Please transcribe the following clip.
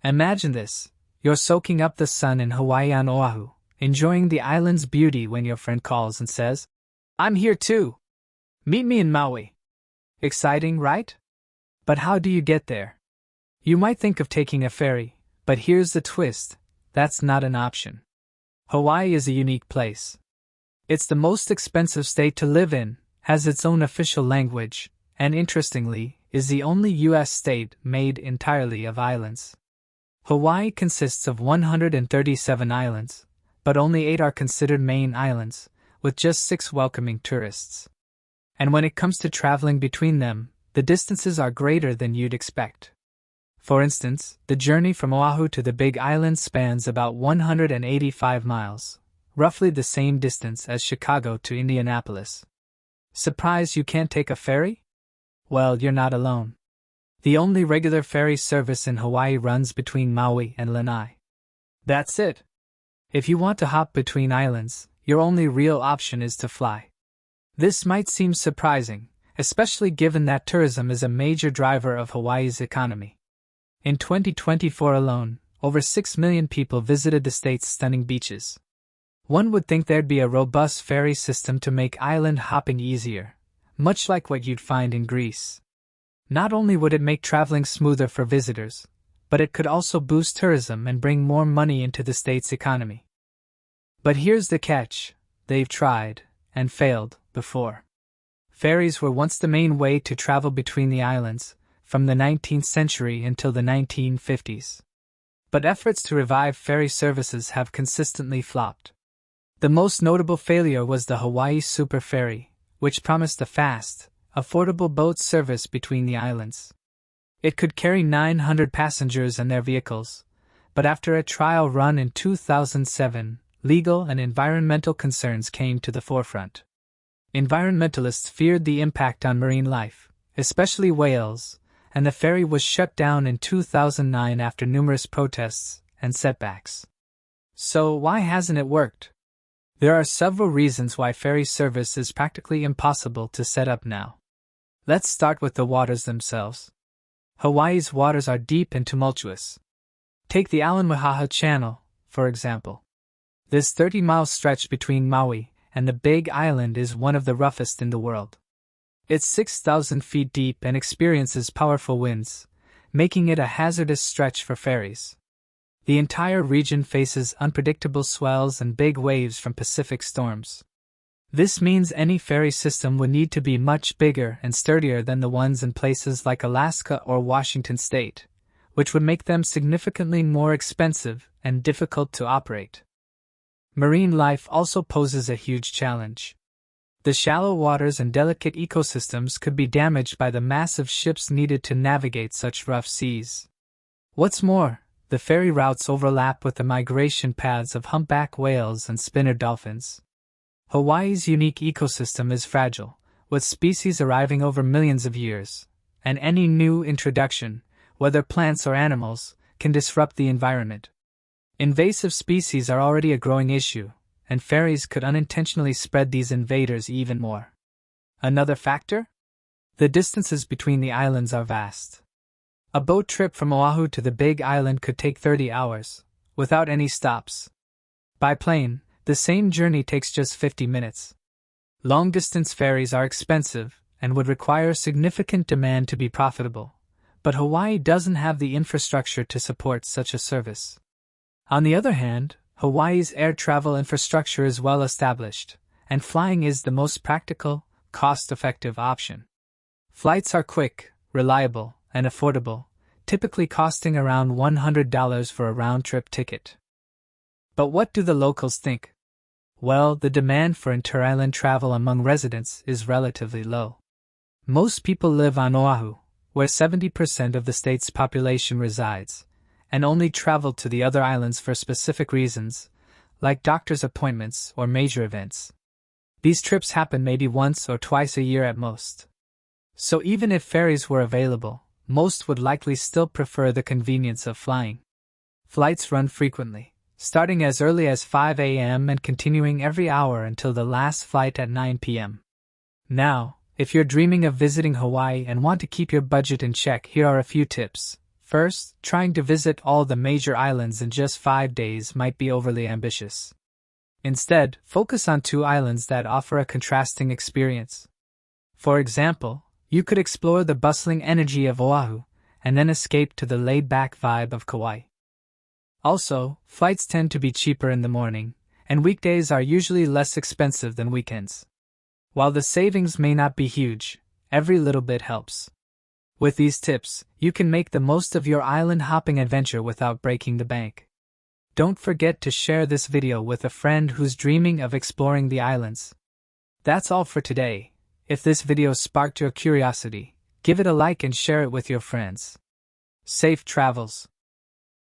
Imagine this. You're soaking up the sun in Hawaii on Oahu, enjoying the island's beauty when your friend calls and says, "I'm here too. Meet me in Maui." Exciting, right? But how do you get there? You might think of taking a ferry, but here's the twist. That's not an option. Hawaii is a unique place. It's the most expensive state to live in, has its own official language, and interestingly, is the only U.S. state made entirely of islands. Hawaii consists of 137 islands, but only 8 are considered main islands, with just 6 welcoming tourists. And when it comes to traveling between them, the distances are greater than you'd expect. For instance, the journey from Oahu to the Big Island spans about 185 miles, roughly the same distance as Chicago to Indianapolis. Surprised you can't take a ferry? Well, you're not alone. The only regular ferry service in Hawaii runs between Maui and Lanai. That's it. If you want to hop between islands, your only real option is to fly. This might seem surprising, especially given that tourism is a major driver of Hawaii's economy. In 2024 alone, over 6 million people visited the state's stunning beaches. One would think there'd be a robust ferry system to make island hopping easier, much like what you'd find in Greece. Not only would it make traveling smoother for visitors, but it could also boost tourism and bring more money into the state's economy. But here's the catch: they've tried, and failed, before. Ferries were once the main way to travel between the islands, from the 19th century until the 1950s. But efforts to revive ferry services have consistently flopped. The most notable failure was the Hawaii Super Ferry, which promised a fast, affordable boat service between the islands. It could carry 900 passengers and their vehicles, but after a trial run in 2007, legal and environmental concerns came to the forefront. Environmentalists feared the impact on marine life, especially whales, and the ferry was shut down in 2009 after numerous protests and setbacks. So why hasn't it worked? There are several reasons why ferry service is practically impossible to set up now. Let's start with the waters themselves. Hawaii's waters are deep and tumultuous. Take the Ala Channel, for example. This 30-mile stretch between Maui and the Big Island is one of the roughest in the world. It's 6,000 feet deep and experiences powerful winds, making it a hazardous stretch for ferries. The entire region faces unpredictable swells and big waves from Pacific storms. This means any ferry system would need to be much bigger and sturdier than the ones in places like Alaska or Washington state, which would make them significantly more expensive and difficult to operate. Marine life also poses a huge challenge. The shallow waters and delicate ecosystems could be damaged by the massive ships needed to navigate such rough seas. What's more, the ferry routes overlap with the migration paths of humpback whales and spinner dolphins. Hawaii's unique ecosystem is fragile, with species arriving over millions of years, and any new introduction, whether plants or animals, can disrupt the environment. Invasive species are already a growing issue, and ferries could unintentionally spread these invaders even more. Another factor? The distances between the islands are vast. A boat trip from Oahu to the Big Island could take 30 hours, without any stops. By plane, the same journey takes just 50 minutes. Long-distance ferries are expensive and would require significant demand to be profitable, but Hawaii doesn't have the infrastructure to support such a service. On the other hand, Hawaii's air travel infrastructure is well established, and flying is the most practical, cost-effective option. Flights are quick, reliable, and affordable, typically costing around $100 for a round-trip ticket. But what do the locals think? Well, the demand for inter-island travel among residents is relatively low. Most people live on Oahu, where 70% of the state's population resides, and only travel to the other islands for specific reasons, like doctor's appointments or major events. These trips happen maybe once or twice a year at most. So even if ferries were available, most would likely still prefer the convenience of flying. Flights run frequently, starting as early as 5 a.m. and continuing every hour until the last flight at 9 p.m. Now, if you're dreaming of visiting Hawaii and want to keep your budget in check, here are a few tips. First, trying to visit all the major islands in just 5 days might be overly ambitious. Instead, focus on 2 islands that offer a contrasting experience. For example, you could explore the bustling energy of Oahu and then escape to the laid-back vibe of Kauai. Also, flights tend to be cheaper in the morning, and weekdays are usually less expensive than weekends. While the savings may not be huge, every little bit helps. With these tips, you can make the most of your island hopping adventure without breaking the bank. Don't forget to share this video with a friend who's dreaming of exploring the islands. That's all for today. If this video sparked your curiosity, give it a like and share it with your friends. Safe travels!